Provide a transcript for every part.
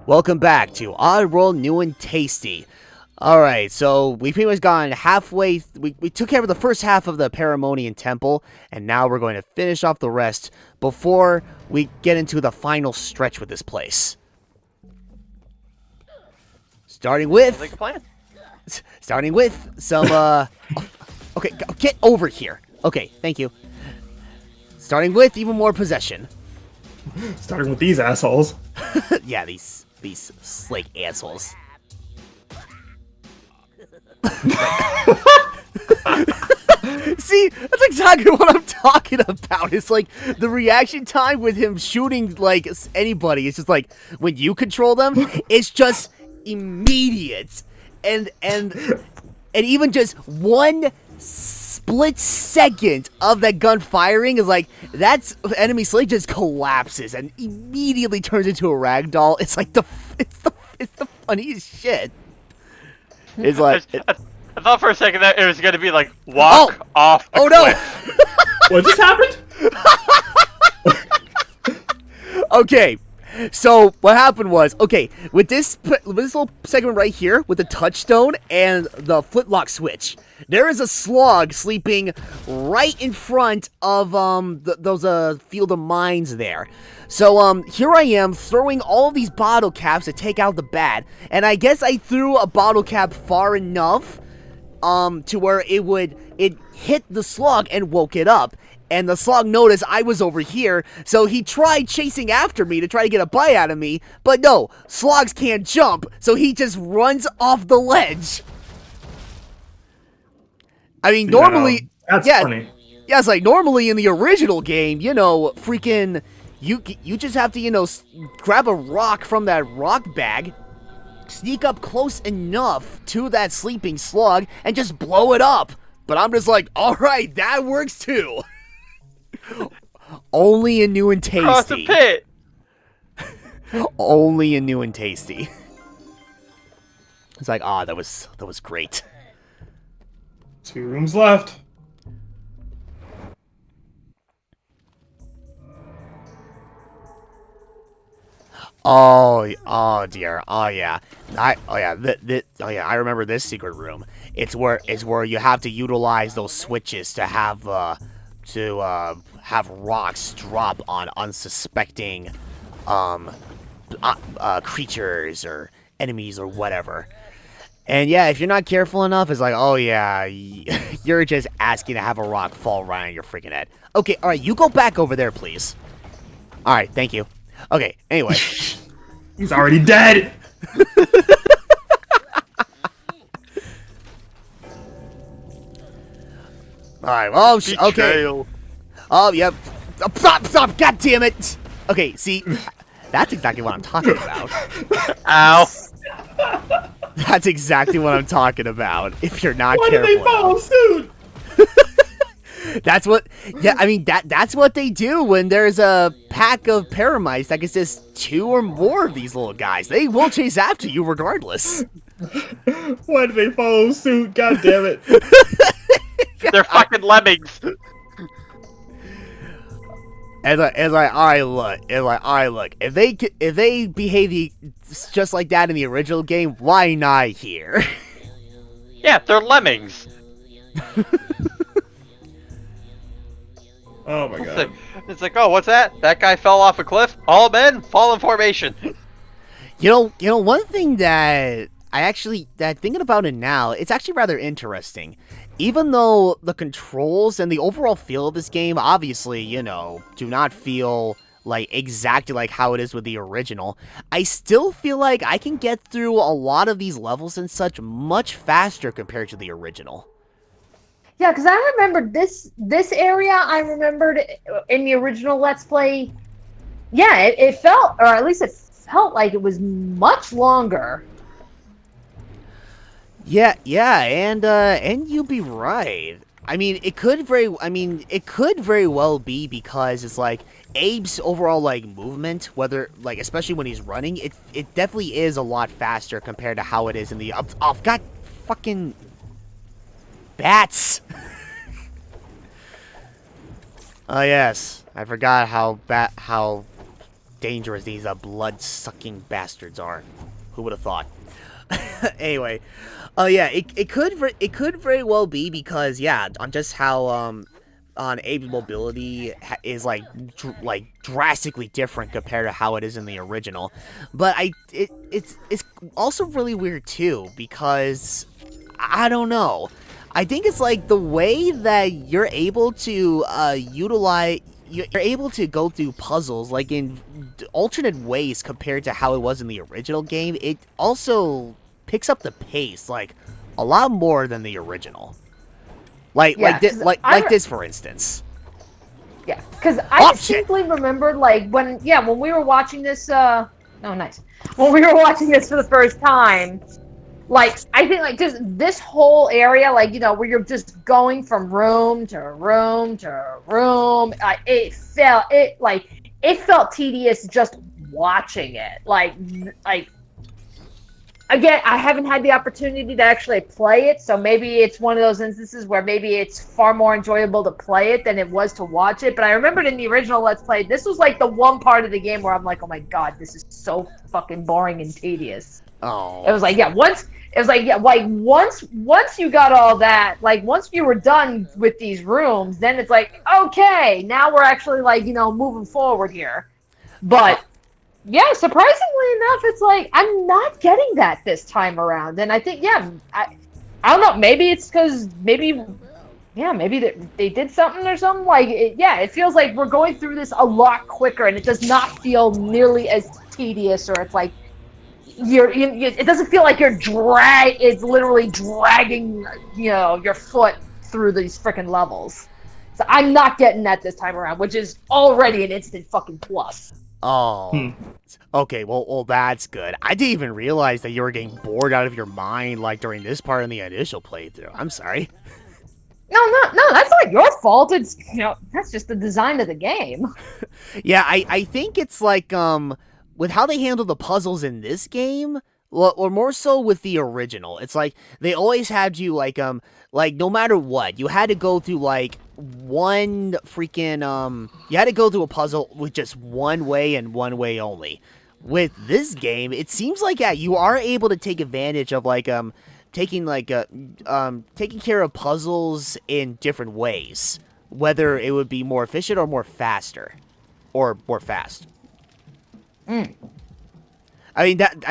Welcome back to Oddworld New and Tasty. Alright, so we pretty much gone halfway, we took care of the first half of the Paramonian Temple, and now we're going to finish off the rest before we get into the final stretch with this place. Starting with... Like a plan. Starting with some, okay, get over here. Okay, thank you. Starting with even more possession. Starting with these assholes. Yeah, these slake assholes. See, that's exactly what I'm talking about. It's like the reaction time with him shooting like anybody. It's just like when you control them, it's just immediate, and even just one split second of that gun firing is like that's enemy slate just collapses and immediately turns into a ragdoll. It's like it's the funniest shit. It's like I thought for a second that it was gonna be like walk off the cliff. No! What just happened? Okay, so what happened was, okay, with this little segment right here with the touchstone and the flintlock switch, there is a slug sleeping right in front of those field of mines there. So here I am throwing all of these bottle caps to take out the bat, and I guess I threw a bottle cap far enough to where it hit the slug and woke it up. And the slug noticed I was over here, so he tried chasing after me to try to get a bite out of me, but no, slugs can't jump, so he just runs off the ledge. I mean, normally... That's funny. Yeah, it's like, normally in the original game, you know, freaking... You just have to, you know, grab a rock from that rock bag, sneak up close enough to that sleeping slug, and just blow it up. But I'm just like, alright, that works too. Only in New and Tasty. Across the pit. Only in New and Tasty. It's like, that was great. 2 rooms left. Oh dear. Oh yeah. I remember this secret room. It's where you have to utilize those switches to have rocks drop on unsuspecting creatures or enemies or whatever. And yeah, if you're not careful enough, it's like, oh yeah, you're just asking to have a rock fall right on your freaking head. Okay, alright, you go back over there, please. Alright, thank you. Okay, anyway. He's already dead! Alright, well, okay. Oh, yep. Stop, god damn it! Okay, see, that's exactly what I'm talking about. Ow. That's exactly what I'm talking about, if you're not Why careful. Why did they follow suit? That's what, yeah, I mean, that's what they do when there's a pack of paramites that consists 2 or more of these little guys. They will chase after you regardless. Why did they follow suit? God damn it. They're fucking lemmings. It's like, alright, look. If they behave just like that in the original game, why not here? Yeah, they're lemmings. Oh my god. It's like, oh, what's that? That guy fell off a cliff? All men, fall in formation. You know, one thing that thinking about it now, it's actually rather interesting. Even though the controls and the overall feel of this game, obviously, you know, do not feel like exactly like how it is with the original, I still feel like I can get through a lot of these levels and such much faster compared to the original. Yeah, because I remember this area. I remembered in the original Let's Play. Yeah, it felt, or at least it felt like it was much longer. Yeah, and you'd be right. I mean, it could very well be because it's like Abe's overall like movement, whether like especially when he's running, it definitely is a lot faster compared to how it is in the god fucking bats. Oh yes, I forgot how dangerous these blood-sucking bastards are. Who would have thought? Anyway, yeah, it could very well be because on just how on Abe's mobility is like drastically different compared to how it is in the original, but it's also really weird too because I don't know. I think it's like the way that you're able to utilize. You're able to go through puzzles like in alternate ways compared to how it was in the original game. It also picks up the pace like a lot more than the original. Like this for instance. Yeah, because I distinctly remembered like when we were watching this. Oh, nice. When we were watching this for the first time. Like, I think, like, just this whole area, like, where you're just going from room to room to room, it felt tedious just watching it. Like, again, I haven't had the opportunity to actually play it, so maybe it's one of those instances where maybe it's far more enjoyable to play it than it was to watch it, but I remembered in the original Let's Play, this was, like, the one part of the game where I'm like, oh my god, this is so fucking boring and tedious. Oh. It was like, once you got all that, like, once you were done with these rooms, then it's like, okay, now we're actually, like, moving forward here. But, yeah, surprisingly enough, it's like, I'm not getting that this time around. And I think, I don't know, maybe it's because, maybe they did something or something. Like, it feels like we're going through this a lot quicker, and it does not feel nearly as tedious, or it's like, it doesn't feel like it's literally dragging, your foot through these freaking levels. So I'm not getting that this time around, which is already an instant fucking plus. Oh. Okay, well, that's good. I didn't even realize that you were getting bored out of your mind, like, during this part in the initial playthrough. I'm sorry. No, that's not your fault. It's, that's just the design of the game. Yeah, I think it's like, with how they handle the puzzles in this game, or more so with the original, it's like they always had you like no matter what, you had to go through like one freaking you had to go through a puzzle with just one way and one way only. With this game, it seems like you are able to take advantage of like taking care of puzzles in different ways, whether it would be more efficient or more faster, or more fast. I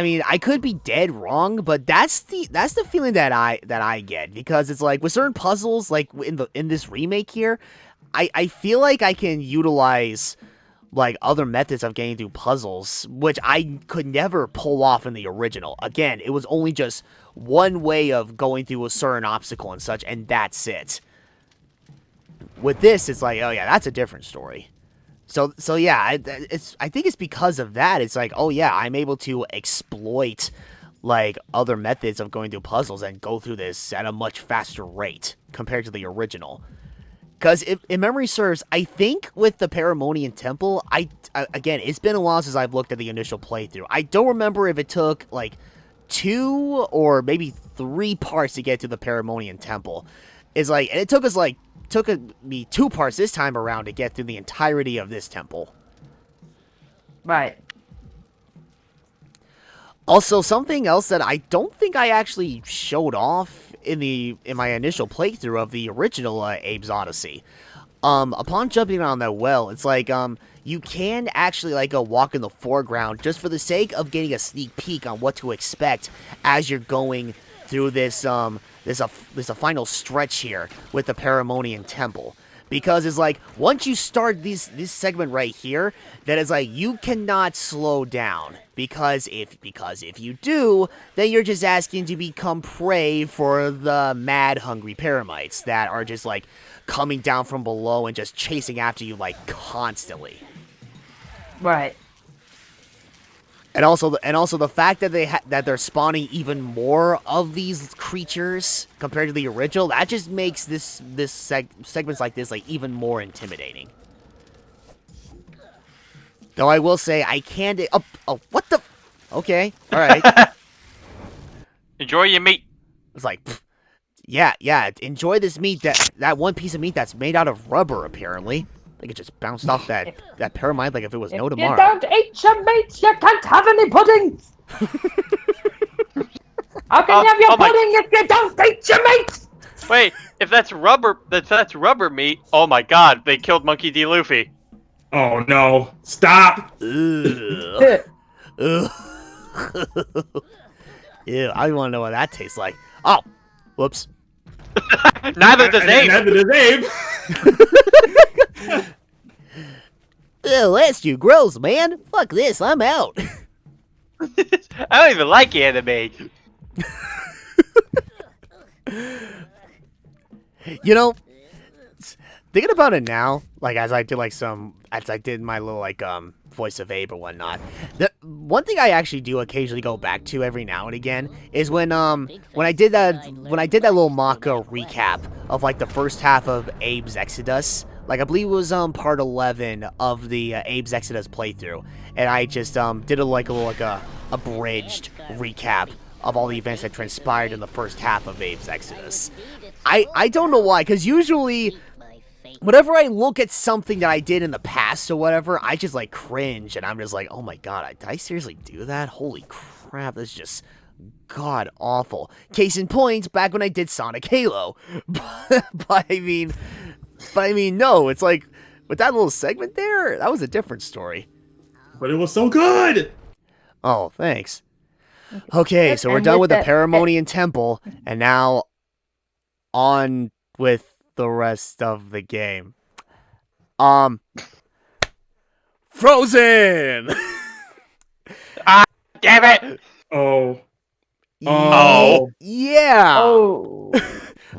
mean, I could be dead wrong, but that's the feeling that I get, because it's like with certain puzzles, like in this remake here, I feel like I can utilize like other methods of getting through puzzles, which I could never pull off in the original. Again, it was only just one way of going through a certain obstacle and such, and that's it. With this, it's like, oh yeah, that's a different story. So yeah, I think it's because of that. It's like, oh yeah, I'm able to exploit like other methods of going through puzzles and go through this at a much faster rate compared to the original. Because if memory serves, I think with the Paramonian Temple, again, it's been a while since I've looked at the initial playthrough. I don't remember if it took like 2 or maybe 3 parts to get to the Paramonian Temple. It's like, and it took me 2 parts this time around to get through the entirety of this temple. Right. Also, something else that I don't think I actually showed off in my initial playthrough of the original Abe's Oddysee. Upon jumping on that well, it's like you can actually like walk in the foreground just for the sake of getting a sneak peek on what to expect as you're going through this there's a final stretch here with the Paramonian Temple. Because it's like, once you start this segment right here, that is like, you cannot slow down. Because if you do, then you're just asking to become prey for the mad hungry Paramites that are just like coming down from below and just chasing after you like constantly. Right. And also the fact that they're spawning even more of these creatures compared to the original, that just makes segments like this like even more intimidating. Though I will say I can't. Oh, what the? Okay, all right. Enjoy your meat. It's like, pff, yeah. Enjoy this meat. That one piece of meat that's made out of rubber, apparently. Like it just bounced off that Paramite like if it was no If tomorrow. you don't eat your meat, you can't have any pudding. How can you have your pudding if you don't eat your meat? Wait, if that's rubber meat. Oh my God, they killed Monkey D. Luffy. Oh no! Stop! Ugh. Ugh. Ew, I want to know what that tastes like. Oh, whoops. Neither does Abe. Neither does Abe. Ew, that's too gross, man. Fuck this, I'm out. I don't even like anime. You know, thinking about it now, like as I did my little like voice of Abe or whatnot. The one thing I actually do occasionally go back to every now and again is when I did that little Maka recap of like the first half of Abe's Exodus. Like I believe it was part 11 of the Abe's Exodus playthrough, and I just did a little abridged recap of all the events that transpired in the first half of Abe's Exodus. I don't know why, because usually whenever I look at something that I did in the past or whatever, I just like cringe, and I'm just like, oh my god, did I seriously do that? Holy crap, that's just god awful. Case in point, back when I did Sonic Halo. but I mean, no, it's like, with that little segment there, that was a different story. But it was so good! Oh, thanks. Okay, so we're done with the Paramonian Temple, and now on with the rest of the game. Frozen! Damn it! Oh. Oh. Yeah! Oh.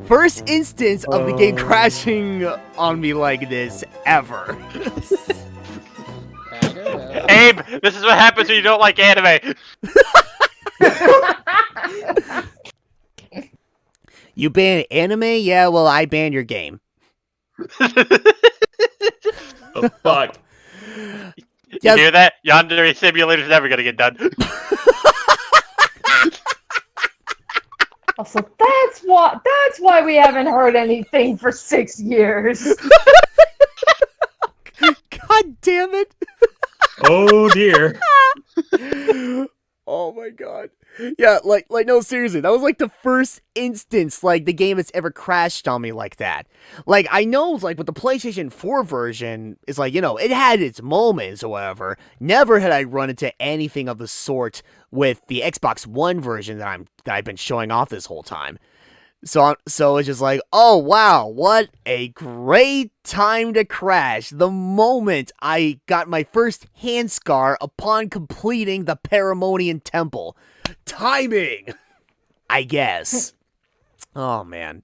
First instance of the game crashing on me like this ever. Abe, this is what happens when you don't like anime. You ban anime? Yeah, well, I ban your game. Oh, fuck. You hear that? Yandere Simulator's never gonna get done. So that's why we haven't heard anything for 6 years. God damn it. Oh dear. Oh my god. Yeah, like no, seriously, that was like the first instance like the game has ever crashed on me like that. Like I know like with the PlayStation 4 version, it's like, you know, it had its moments or whatever. Never had I run into anything of the sort with the Xbox One version that I've been showing off this whole time. So it's just like, oh wow, what a great time to crash. The moment I got my first hand scar upon completing the Paramonian Temple. Timing, I guess. Oh man.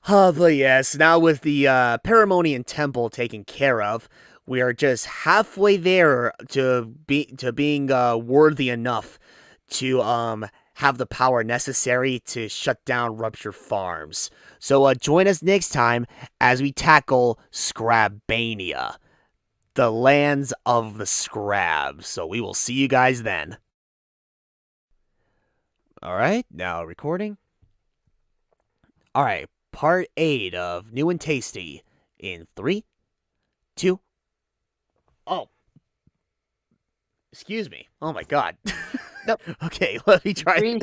But yes, now with the Paramonian Temple taken care of, we are just halfway there to being worthy enough to have the power necessary to shut down Rupture Farms. So join us next time as we tackle Scrabania, the lands of the Scrabs. So we will see you guys then. Alright, now recording. Alright, part 8 of New and Tasty in 3, 2, oh. Excuse me. Oh my god. Nope. Okay, let me try. 3,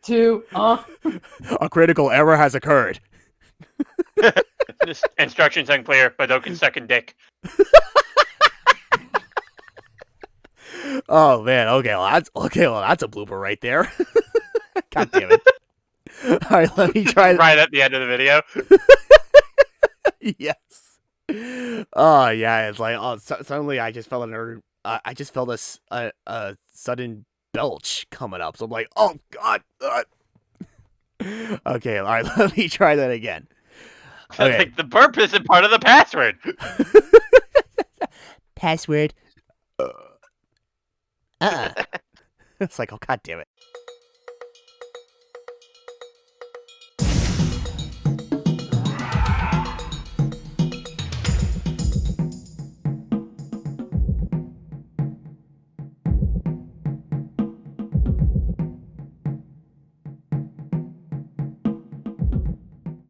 2, A critical error has occurred. This instructions unclear, but don't get second dick. Oh man, okay, well that's a blooper right there. God damn it. Alright, let me try Right at the end of the video. Yes. Oh yeah, it's like suddenly I just felt a sudden belch coming up. So I'm like, oh god. Okay, alright, let me try that again. Okay. Like the burp isn't part of the password. Password. It's like, oh god damn it.